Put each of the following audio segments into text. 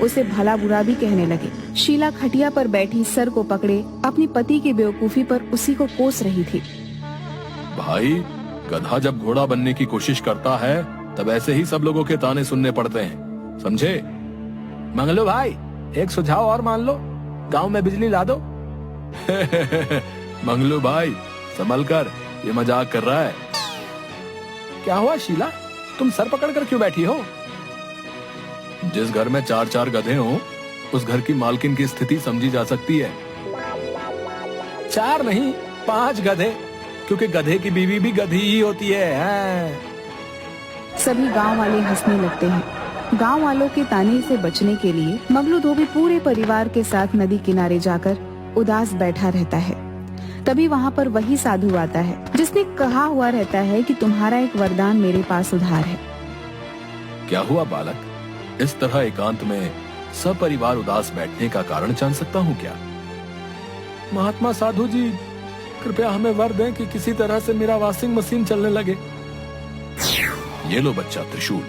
उसे भला बुरा भी कहने लगे। शीला खटिया पर बैठी सर को पकड़े अपनी पति की बेवकूफी पर उसी को कोस रही थी। भाई, गधा जब घोड़ा बनने की कोशिश करता है तब ऐसे ही सब लोगों के ताने सुनने पड़ते हैं, समझे? मंगलू भाई, एक सुझाव और मान लो, गांव में बिजली ला दो। मंगलू भाई, संभल कर, ये मजाक कर रहा है। क्या हुआ शीला, तुम सर पकड़कर क्यों बैठी हो? जिस घर में 4-4 गधे हों, उस घर की मालकिन की स्थिति समझी जा सकती है। 4 नहीं, 5 गधे, क्योंकि गधे की बीवी भी गधी ही होती है। सभी गांव वाले हंसने लगते हैं। गांव वालों के ताने से बचने के लिए मंगलू धोबी पूरे परिवार के साथ नदी किनारे जाकर उदास बैठा रहता है। तभी वहाँ पर वही साधु आता है जिसने कहा हुआ रहता है कि तुम्हारा एक वरदान मेरे पास उधार है। क्या हुआ बालक? इस तरह एकांत में सब परिवार उदास बैठने का कारण जान सकता हूँ क्या? महात्मा साधु जी, कृपया हमें वर दें कि किसी तरह से मेरा वॉशिंग मशीन चलने लगे। ये लो बच्चा त्रिशूल,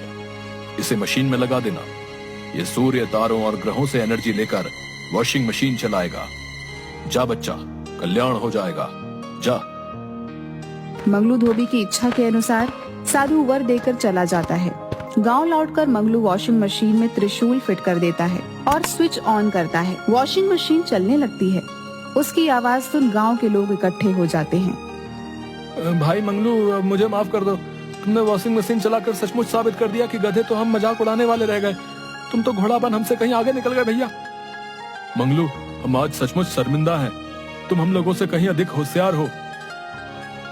इसे मशीन में लगा देना। ये सूर्य, तारों और ग्रहों से एनर्जी लेकर वॉशिंग मशीन चलाएगा। जा बच्चा, कल्याण हो जाएगा, जा। मंगलू धोबी की इच्छा के अनुसार साधु वर देकर चला जाता है। गांव लौटकर मंगलू वॉशिंग मशीन में त्रिशूल फिट कर देता है और स्विच ऑन करता है। वॉशिंग मशीन चलने लगती है। उसकी आवाज सुन गांव के लोग इकट्ठे हो जाते हैं। भाई मंगलू, मुझे माफ कर दो, तुमने वॉशिंग मशीन चलाकर सचमुच साबित कर दिया कि गधे तो हम मजाक उड़ाने वाले रह गए। तुम तो घोड़ा बन हमसे कहीं आगे निकल गए भैया। मंगलू, हम आज सचमुच शर्मिंदा हैं। तुम हम लोगों से कहीं अधिक होशियार हो।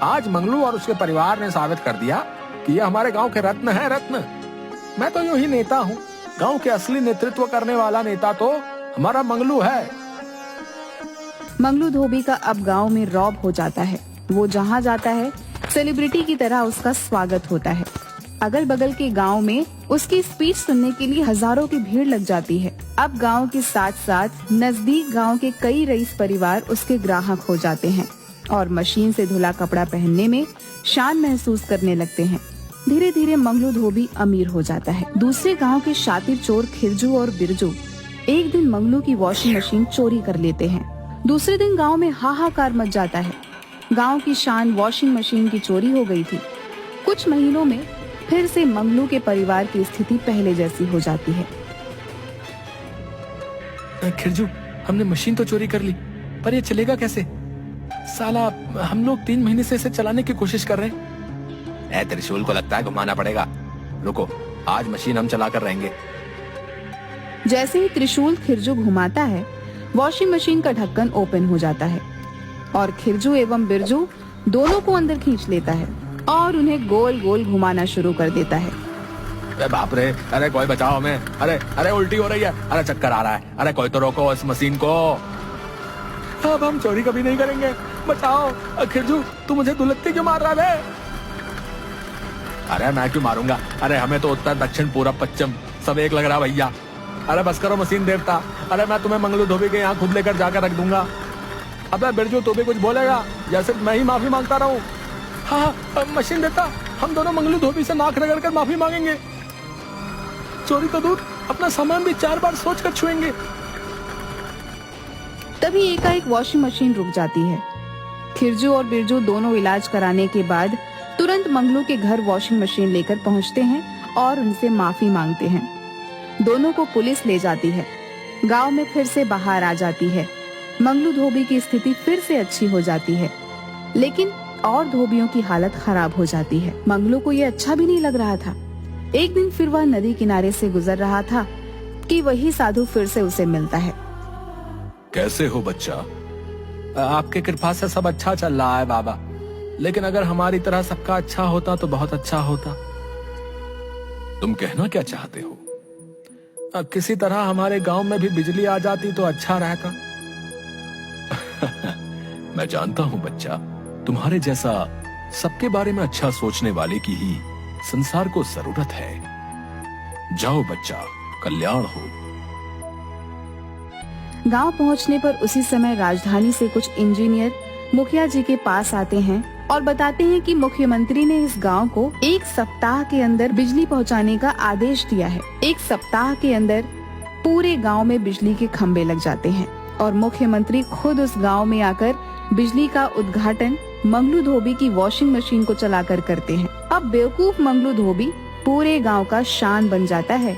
आज मंगलू और उसके परिवार ने साबित कर दिया कि ये हमारे गांव के रत्न है, रत्न। मैं तो यूं ही नेता हूँ, गांव के असली नेतृत्व करने वाला नेता तो हमारा मंगलू है। मंगलू धोबी का अब गांव में रौब हो जाता है। वो जहाँ जाता है सेलिब्रिटी की तरह उसका स्वागत होता है। अगल बगल के गांव में उसकी स्पीच सुनने के लिए हजारों की भीड़ लग जाती है। अब गांव के साथ साथ नजदीक गांव के कई रईस परिवार उसके ग्राहक हो जाते हैं और मशीन से धुला कपड़ा पहनने में शान महसूस करने लगते हैं। धीरे धीरे मंगलू धोबी अमीर हो जाता है। दूसरे गांव के शातिर चोर खिरजू और बिरजू एक दिन मंगलू की वॉशिंग मशीन चोरी कर लेते हैं। दूसरे दिन गांव में हाहाकार मच जाता है। गांव की शान वॉशिंग मशीन की चोरी हो गई थी। कुछ महीनों में फिर से मंगलू के परिवार की स्थिति पहले जैसी हो जाती है। खिरजू, हमने मशीन तो चोरी कर ली, पर ये चलेगा कैसे? साला, हम लोग 3 महीने से इसे चलाने की कोशिश कर रहे हैं। त्रिशूल को लगता है घुमाना पड़ेगा। रुको, आज मशीन हम चला कर रहेंगे। जैसे ही त्रिशूल खिरजू घुमाता है, वॉशिंग मशीन का ढक्कन ओपन हो जाता है और खिरजू एवं बिरजू दोनों को अंदर खींच लेता है और उन्हें गोल गोल घुमाना शुरू कर देता है। अरे बाप रे, अरे कोई बचाओ हमें, अरे उल्टी हो रही है, अरे चक्कर आ रहा है, अरे कोई तो रोको इस मशीन को। अब हम चोरी कभी नहीं करेंगे, बचाओ। खिरजू, तू मुझे दुलत्ती क्यों मार रहा है? अरे मैं क्यों मारूंगा, अरे हमें तो उत्तर दक्षिण पूरब पश्चिम सब एक लग रहा भैया। अरे बस करो मशीन देवता, अरे मैं तुम्हें मंगलू धोबी के यहाँ खुद लेकर जाकर रख दूंगा। अबे बिरजू, तू भी कुछ बोलेगा या सिर्फ मैं ही माफी मांगता रहूं? हाँ, मशीन देता, हम दोनों मंगलू धोबी से नाक रगड़ कर माफी मांगेंगे। चोरी तो दूर, अपना सामान भी 4 बार सोच कर छुएंगे। तभी एकाएक वॉशिंग मशीन रुक जाती है। खिरजू और बिरजू दोनों इलाज कराने के बाद तुरंत मंगलू के घर वॉशिंग मशीन लेकर पहुंचते हैं और उनसे माफी मांगते हैं। दोनों को पुलिस ले जाती है। गांव में फिर से बाहर आ जाती है। मंगलू धोबी की स्थिति फिर से अच्छी हो जाती है, लेकिन और धोबियों की हालत खराब हो जाती है। मंगलू को ये अच्छा भी नहीं लग रहा था। एक दिन फिर वह नदी किनारे से गुजर रहा था कि वही साधु फिर से उसे मिलता है। कैसे हो बच्चा? आपके कृपा से सब अच्छा चल रहा है बाबा, लेकिन अगर हमारी तरह सबका अच्छा होता तो बहुत अच्छा होता। तुम कहना क्या चाहते हो? किसी तरह हमारे गांव में भी बिजली आ जाती तो अच्छा रहता। मैं जानता हूं बच्चा, तुम्हारे जैसा सबके बारे में अच्छा सोचने वाले की ही संसार को जरूरत है। जाओ बच्चा, कल्याण हो। गांव पहुंचने पर उसी समय राजधानी से कुछ इंजीनियर मुखिया जी के पास आते हैं और बताते हैं कि मुख्यमंत्री ने इस गांव को 1 सप्ताह के अंदर बिजली पहुंचाने का आदेश दिया है। 1 सप्ताह के अंदर पूरे गांव में बिजली के खंभे लग जाते हैं और मुख्यमंत्री खुद उस गांव में आकर बिजली का उद्घाटन मंगलू धोबी की वॉशिंग मशीन को चलाकर करते हैं। अब बेवकूफ मंगलू धोबी पूरे गांव का शान बन जाता है